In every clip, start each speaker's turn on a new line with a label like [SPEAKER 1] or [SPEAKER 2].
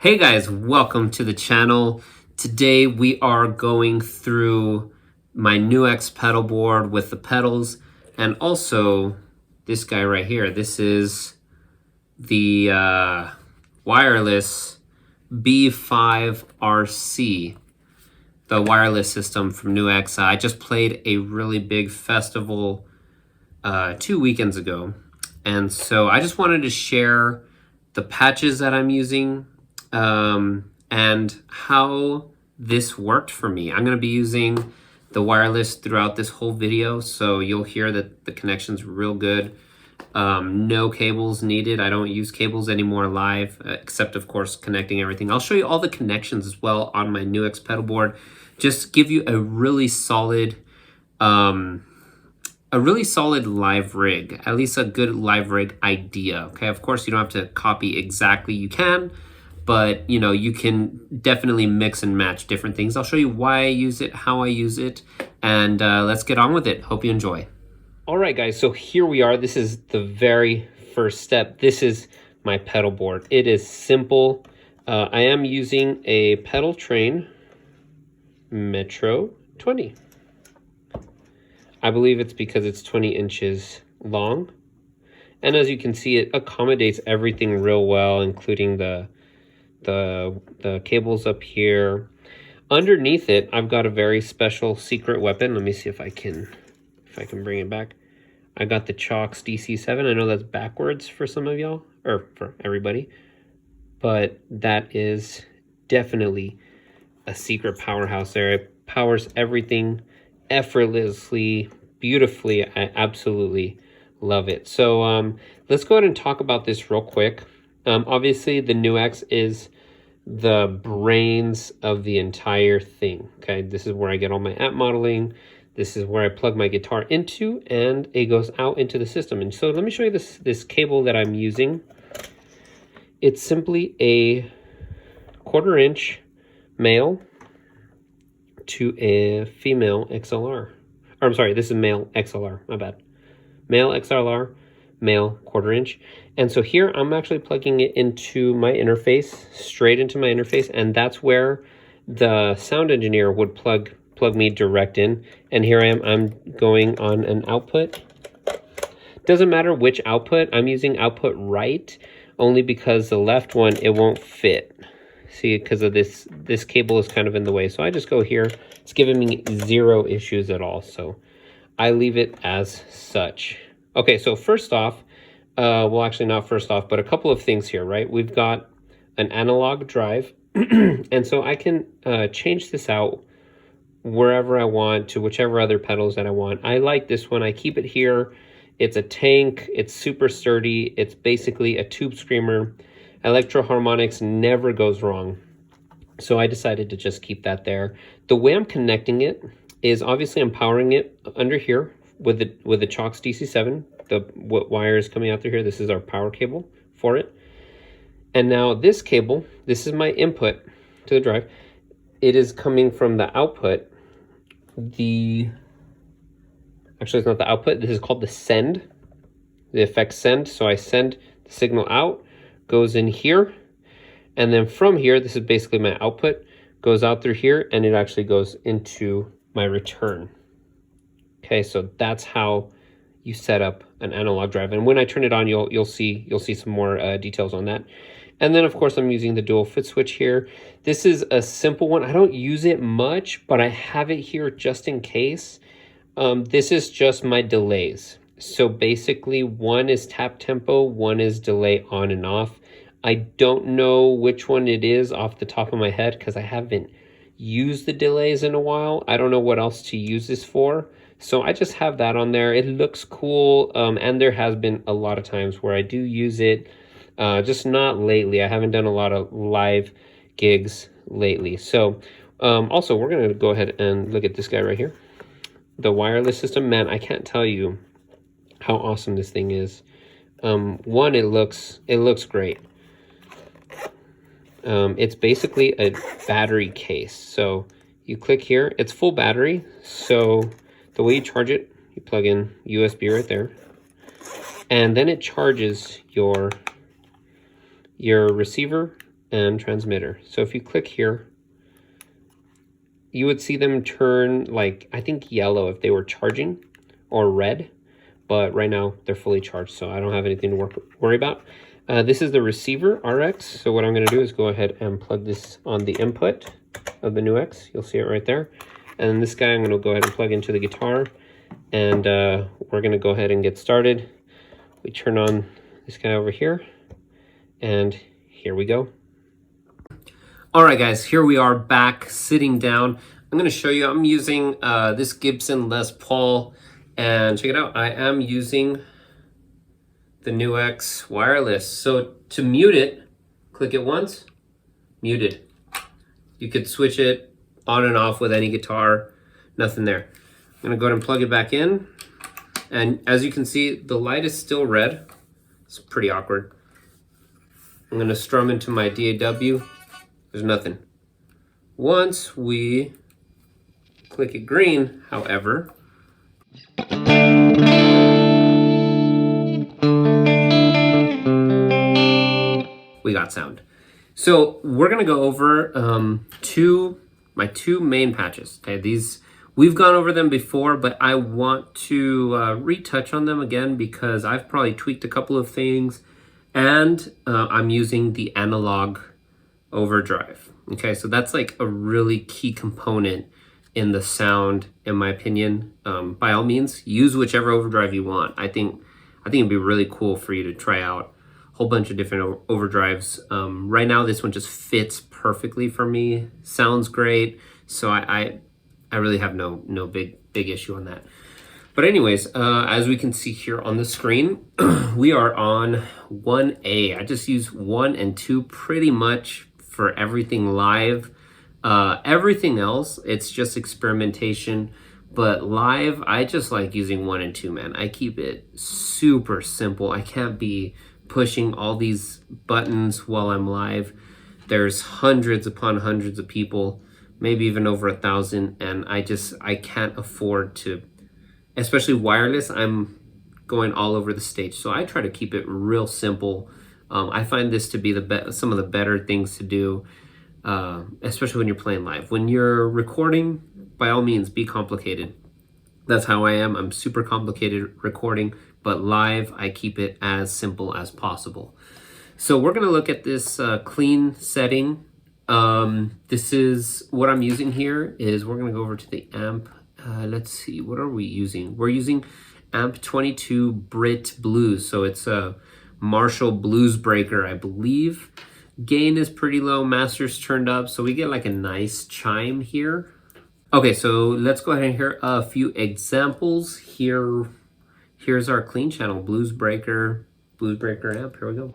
[SPEAKER 1] Hey guys, welcome to the channel. Today we are going through my NUX pedal board with the pedals and also this guy right here. This is the wireless B5RC, the wireless system from NUX. I just played a really big festival 2 weekends ago, and so I just wanted to share the patches that I'm using and how this worked for me. I'm going to be using the wireless throughout this whole video, so you'll hear that the connection's real good. No cables needed. I don't use cables anymore live, except of course connecting everything. I'll show you all the connections as well on my NUX pedal board. Just give you a really solid live rig, at least a good live rig idea. Okay, of course you don't have to copy exactly. You can, but you know, you can definitely mix and match different things. I'll show you why I use it, how I use it, and let's get on with it. Hope you enjoy. All right, guys, so here we are. This is the very first step. This is my pedal board. It is simple. I am using a Pedaltrain Metro 20. I believe it's because it's 20 inches long. And as you can see, it accommodates everything real well, including the cables up here. Underneath it, I've got a very special secret weapon. Let me see if I can bring it back. I got the Cioks DC7. I know that's backwards for some of y'all, or for everybody, but that is definitely a secret powerhouse there. It powers everything effortlessly, beautifully. I absolutely love it. So let's go ahead and talk about this real quick. Obviously, the NUX is the brains of the entire thing. Okay, this is where I get all my amp modeling. This is where I plug my guitar into, and it goes out into the system. And so let me show you this cable that I'm using. It's simply a 1/4-inch male to a female XLR. Or I'm sorry, this is male XLR, my bad. Male XLR, male 1/4-inch. And so here I'm actually plugging it into my interface, straight into my interface, and that's where the sound engineer would plug me direct in. And here I am, I'm going on an output. Doesn't matter which output, I'm using output right, only because the left one, it won't fit. See, because of this cable is kind of in the way. So I just go here. It's giving me 0 issues at all. So I leave it as such. Okay, so first off, well, actually not first off, but a couple of things here, right? We've got an analog drive. And so I can change this out wherever I want to whichever other pedals that I want. I like this one. I keep it here. It's a tank. It's super sturdy. It's basically a tube screamer. Electro harmonics never goes wrong. So I decided to just keep that there. The way I'm connecting it is obviously I'm powering it under here with the Cioks DC7. The wire is coming out through here. This is our power cable for it. And now this cable, this is my input to the drive. It is coming from the output. Actually, it's not the output. This is called the send, the effect send. So I send the signal out, goes in here, and then from here, this is basically my output, goes out through here, and it actually goes into my return. Okay, so that's how you set up an analog drive. And when I turn it on, you'll see some more details on that. And then of course I'm using the dual foot switch here. This is a simple one. I don't use it much, but I have it here just in case. This is just my delays. So basically one is tap tempo, one is delay on and off. I don't know which one it is off the top of my head because I haven't used the delays in a while. I don't know what else to use this for. So I just have that on there. It looks cool. And there has been a lot of times where I do use it. Just not lately. I haven't done a lot of live gigs lately. So also we're going to go ahead and look at this guy right here. The wireless system. Man, I can't tell you how awesome this thing is. One, it looks great. It's basically a battery case. So you click here, it's full battery. So the way you charge it, you plug in USB right there. And then it charges your receiver and transmitter. So if you click here, you would see them turn like, I think yellow if they were charging, or red, but right now they're fully charged, so I don't have anything to worry about. This is the receiver RX, so what I'm going to do is go ahead and plug this on the input of the NUX. You'll see it right there. And this guy I'm going to go ahead and plug into the guitar, and we're going to go ahead and get started. We turn on this guy over here, and here we go. All right, guys, here we are back sitting down. I'm going to show you, I'm using this Gibson Les Paul, and check it out, I am using the NUX Wireless. So to mute it, click it once, muted. You could switch it on and off with any guitar, nothing there. I'm gonna go ahead and plug it back in. And as you can see, the light is still red. It's pretty awkward. I'm gonna strum into my DAW. There's nothing. Once we click it green, however, we got sound. So we're gonna go over my two main patches. Okay, these we've gone over them before, but I want to retouch on them again because I've probably tweaked a couple of things, and I'm using the analog overdrive. Okay, so that's like a really key component in the sound, in my opinion. By all means, use whichever overdrive you want. I think it'd be really cool for you to try out a whole bunch of different overdrives. Right now, this one just fits perfectly for me. Sounds great, so I really have no big issue on that. But anyways, as we can see here on the screen, we are on 1A. I just use 1 and 2 pretty much for everything live. Everything else, it's just experimentation. But live, I just like using 1 and 2, man. I keep it super simple. I can't be pushing all these buttons while I'm live. There's hundreds upon hundreds of people, maybe even over 1,000, and I can't afford to, especially wireless, I'm going all over the stage. So I try to keep it real simple. I find this to be some of the better things to do, especially when you're playing live. When you're recording, by all means, be complicated. That's how I am. I'm super complicated recording, but live, I keep it as simple as possible. So we're gonna look at this clean setting. This is what I'm using here is we're gonna go over to the amp. Let's see, what are we using? We're using amp 22 Brit Blues. So it's a Marshall Blues Breaker, I believe. Gain is pretty low, master's turned up, so we get like a nice chime here. Okay, so let's go ahead and hear a few examples. Here's our clean channel, Blues Breaker amp. Here we go.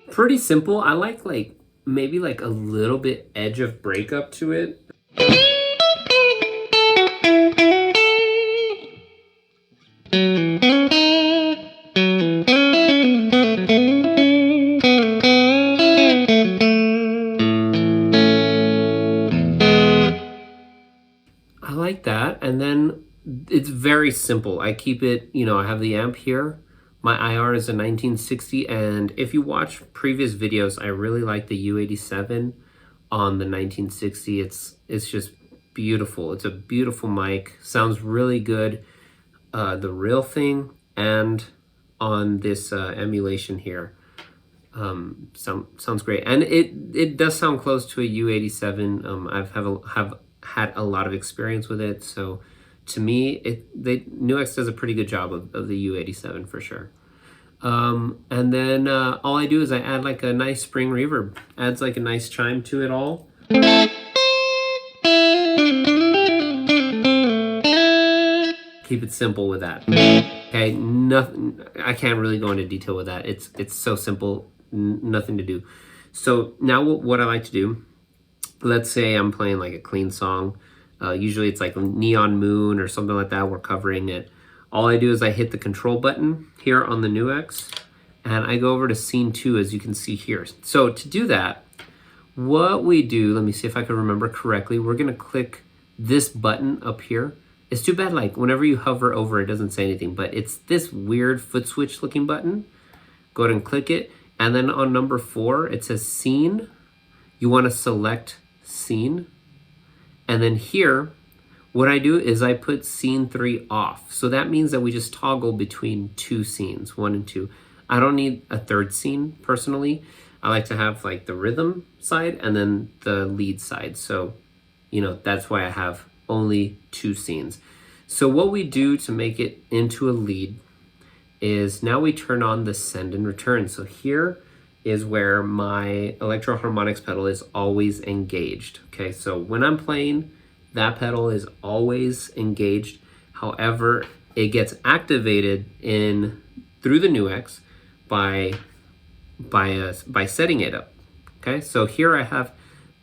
[SPEAKER 1] Pretty simple. I like maybe like a little bit edge of breakup to it. I like that. And then it's very simple. I keep it, I have the amp here. My IR is a 1960, and if you watch previous videos, I really like the U87 on the 1960. It's just beautiful. It's a beautiful mic. Sounds really good. The real thing and on this emulation here, sounds great, and it does sound close to a U87. I've had a lot of experience with it, so to me, NUX does a pretty good job of the U87 for sure. And then all I do is I add like a nice spring reverb. Adds like a nice chime to it all. Keep it simple with that. Okay, nothing. I can't really go into detail with that. It's so simple, nothing to do. So now what I like to do, let's say I'm playing like a clean song. Usually it's like Neon Moon or something like that. We're covering it. All I do is I hit the control button here on the NUX, and I go over to scene 2, as you can see here. So to do that, what we do, let me see if I can remember correctly. We're gonna click this button up here. It's too bad, like whenever you hover over, it doesn't say anything, but it's this weird foot switch looking button. Go ahead and click it. And then on number 4, it says scene. You wanna select scene. And then here, what I do is I put scene 3 off. So that means that we just toggle between 2 scenes, 1 and 2. I don't need a third scene personally. I like to have like the rhythm side and then the lead side. So, that's why I have only 2 scenes. So what we do to make it into a lead is now we turn on the send and return. So here is where my electro harmonics pedal is always engaged. Okay, so when I'm playing, that pedal is always engaged. However, it gets activated through the NUX by setting it up. Okay, so here I have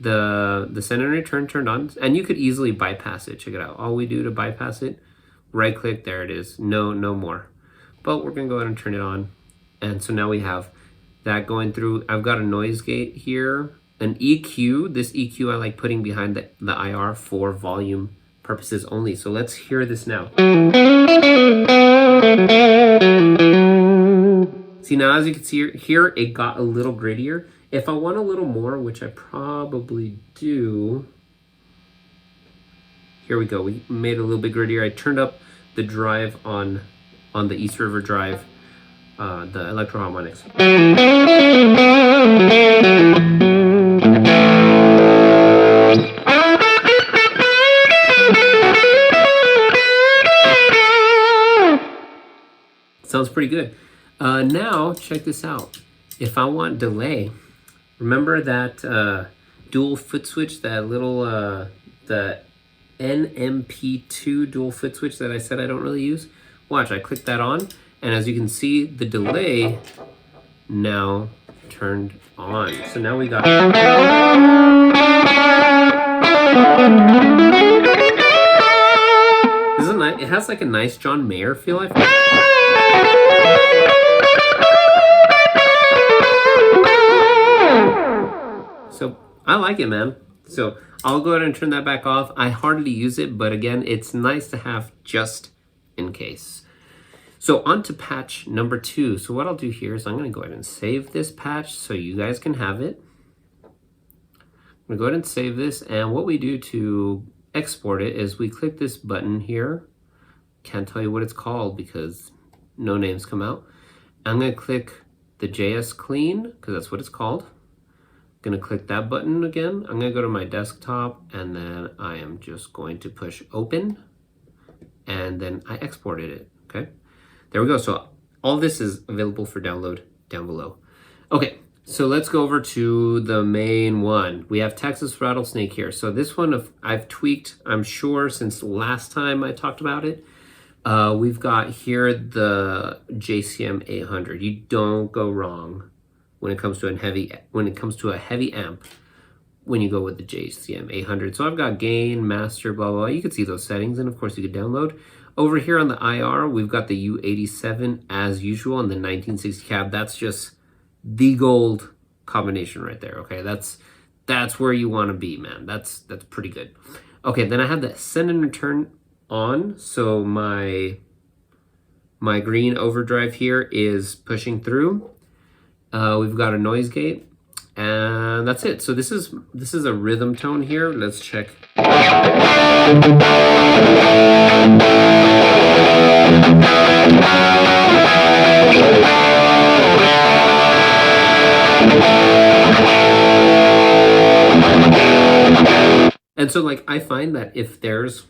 [SPEAKER 1] the send and return turned on, and you could easily bypass it. Check it out. All we do to bypass it, right click, there it is. No more. But we're gonna go ahead and turn it on, and so now we have that going through. I've got a noise gate here. An EQ, this EQ I like putting behind the IR for volume purposes only. So let's hear this now. See, now as you can see here, it got a little grittier. If I want a little more, which I probably do, here we go. We made it a little bit grittier. I turned up the drive on the East River drive, the electro harmonics. Sounds pretty good. Now, check this out. If I want delay, remember that dual foot switch, that little, the NMP2 dual foot switch that I said I don't really use? Watch, I click that on, and as you can see, the delay now turned on. So now we got... Isn't that, it has like a nice John Mayer feel, I feel. So I like it, man. So I'll go ahead and turn that back off. I hardly use it, but again, it's nice to have just in case. So on to patch number 2. So what I'll do here is I'm gonna go ahead and save this patch so you guys can have it. I'm gonna go ahead and save this, and what we do to export it is we click this button here. Can't tell you what it's called because no names come out. I'm gonna click the JS clean because that's what it's called. Gonna click that button again. I'm gonna go to my desktop, and then I am just going to push open, and then I exported it. Okay, there we go. So all this is available for download down below. Okay, so let's go over to the main one. We have Texas Rattlesnake here. So this one I've tweaked, I'm sure, since last time I talked about it. We've got here the JCM 800. You don't go wrong when it comes to a heavy amp when you go with the JCM 800. So I've got gain, master, blah, blah, blah. You can see those settings, and of course you could download. Over here on the IR, we've got the U87 as usual, and the 1960 cab. That's just the gold combination right there. Okay, that's where you want to be, man. That's pretty good. Okay, then I have the send and return on. So my green overdrive here is pushing through. We've got a noise gate, and that's it. So this is a rhythm tone here. Let's check. And so like I find that if there's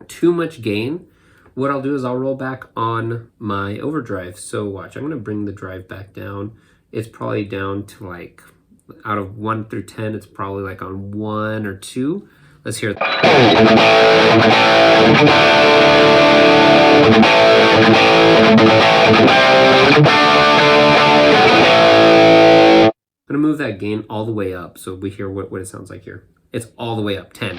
[SPEAKER 1] too much gain, what I'll do is I'll roll back on my overdrive. So watch, I'm gonna bring the drive back down. It's probably down to like, out of 1 through 10, it's probably like on 1 or 2. Let's hear it. I'm gonna move that gain all the way up so we hear what it sounds like here. It's all the way up, 10.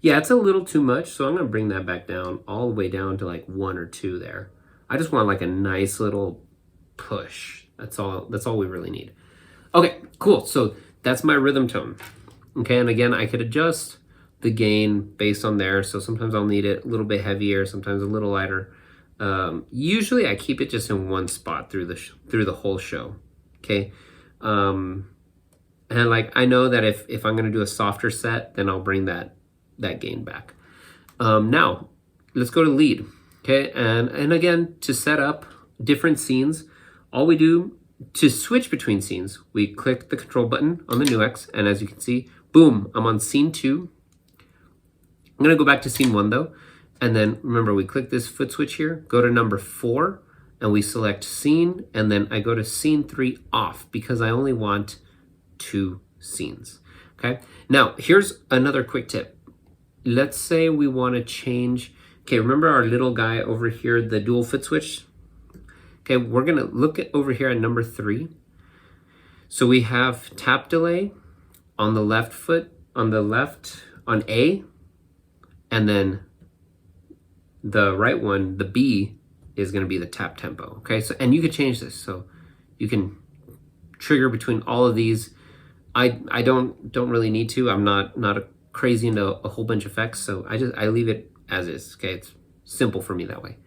[SPEAKER 1] Yeah, it's a little too much, so I'm gonna bring that back down, all the way down to like 1 or 2 there. I just want like a nice little push. That's all we really need. Okay, cool. So that's my rhythm tone. Okay, and again, I could adjust the gain based on there. So sometimes I'll need it a little bit heavier, sometimes a little lighter. Usually I keep it just in one spot through the whole show. Okay. And like, I know that if I'm gonna do a softer set, then I'll bring that gain back. Now let's go to lead. Okay, and again, to set up different scenes, all we do to switch between scenes, we click the control button on the NUX, and as you can see, boom, I'm on scene 2. I'm gonna go back to scene 1 though, and then remember, we click this foot switch here, go to number 4, and we select scene, and then I go to scene 3 off because I only want 2 scenes. Okay, now here's another quick tip. Let's say we want to change. Okay, remember our little guy over here, the dual foot switch? Okay, we're gonna look at over here at number 3. So we have tap delay on the left foot, on the left, on A, and then the right one, the B, is gonna be the tap tempo. Okay, so, and you could change this. So you can trigger between all of these. I don't really need to. I'm not crazy into a whole bunch of effects, so I leave it as is. Okay, it's simple for me that way.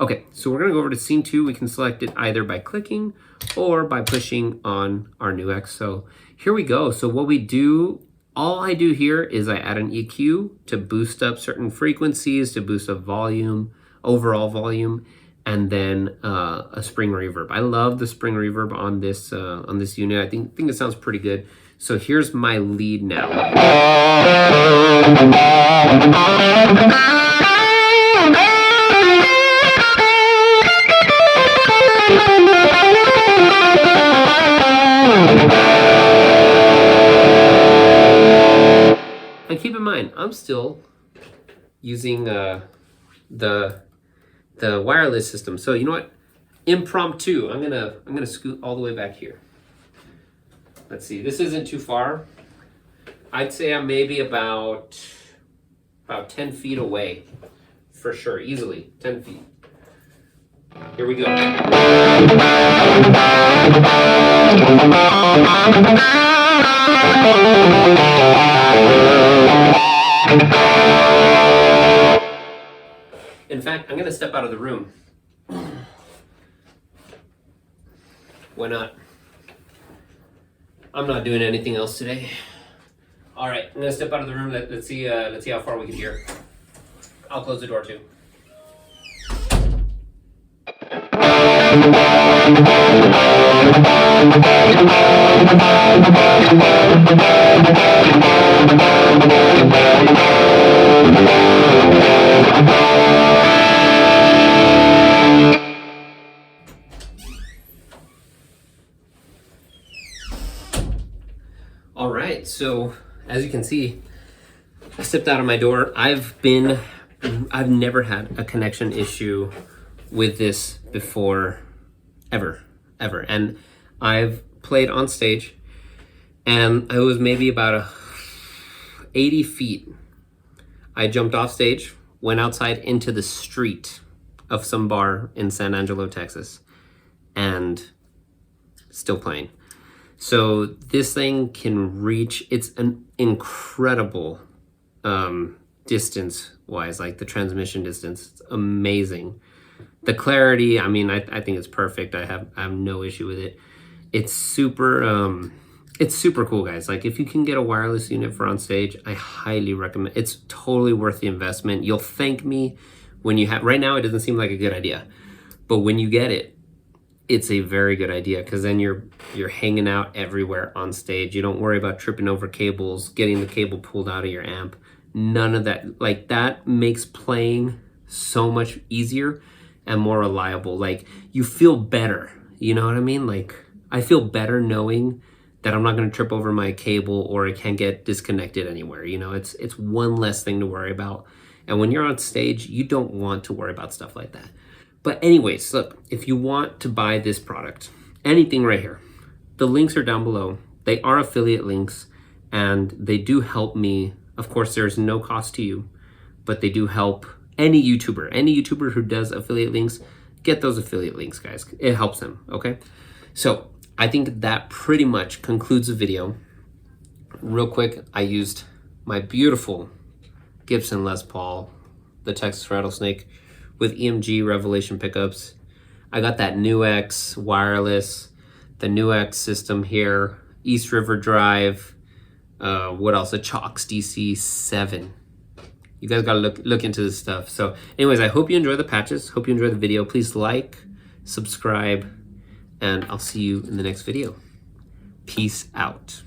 [SPEAKER 1] Okay, so we're gonna go over to scene 2. We can select it either by clicking or by pushing on our NUX. So here we go. So what we do, all I do here is I add an EQ to boost up certain frequencies, to boost up volume, overall volume, and then a spring reverb. I love the spring reverb on this unit. I think it sounds pretty good. So here's my lead now. And keep in mind, I'm still using the wireless system. So you know what? Impromptu. I'm gonna scoot all the way back here. Let's see. This isn't too far. I'd say I'm maybe about 10 feet away, for sure, easily 10 feet. Here we go. In fact, I'm gonna step out of the room. Why not? I'm not doing anything else today. All right, I'm gonna step out of the room. Let's see how far we can hear. I'll close the door too. All right, so as you can see, I stepped out of my door. I've never had a connection issue with this before, ever. And I've played on stage, and I was maybe about 80 feet. I jumped off stage, went outside into the street of some bar in San Angelo, Texas, and still playing. So this thing can reach, it's an incredible distance wise, like the transmission distance. It's amazing. The clarity, I mean, I think it's perfect. I have no issue with it. It's super cool, guys. Like, if you can get a wireless unit for on stage, I highly recommend. It's totally worth the investment. You'll thank me when you have. Right now, it doesn't seem like a good idea, but when you get it, it's a very good idea, because then you're hanging out everywhere on stage. You don't worry about tripping over cables, getting the cable pulled out of your amp. None of that. Like, that makes playing so much easier and more reliable. Like, you feel better. You know what I mean? Like, I feel better knowing that I'm not going to trip over my cable or it can't get disconnected anywhere. You know, it's one less thing to worry about. And when you're on stage, you don't want to worry about stuff like that. But anyways, look, if you want to buy this product, anything right here, the links are down below. They are affiliate links, and they do help me Of course, there's no cost to you, but they do help any YouTuber who does affiliate links. Get those affiliate links, guys. It helps them, okay? So I think that pretty much concludes the video. Real quick, I used my beautiful Gibson Les Paul, the Texas Rattlesnake, with EMG Revelation pickups. I got that NUX Wireless, the NUX system here, East River Drive, what else? A Cioks DC7. You guys gotta look into this stuff. So anyways, I hope you enjoy the patches. Hope you enjoy the video. Please like, subscribe, and I'll see you in the next video. Peace out.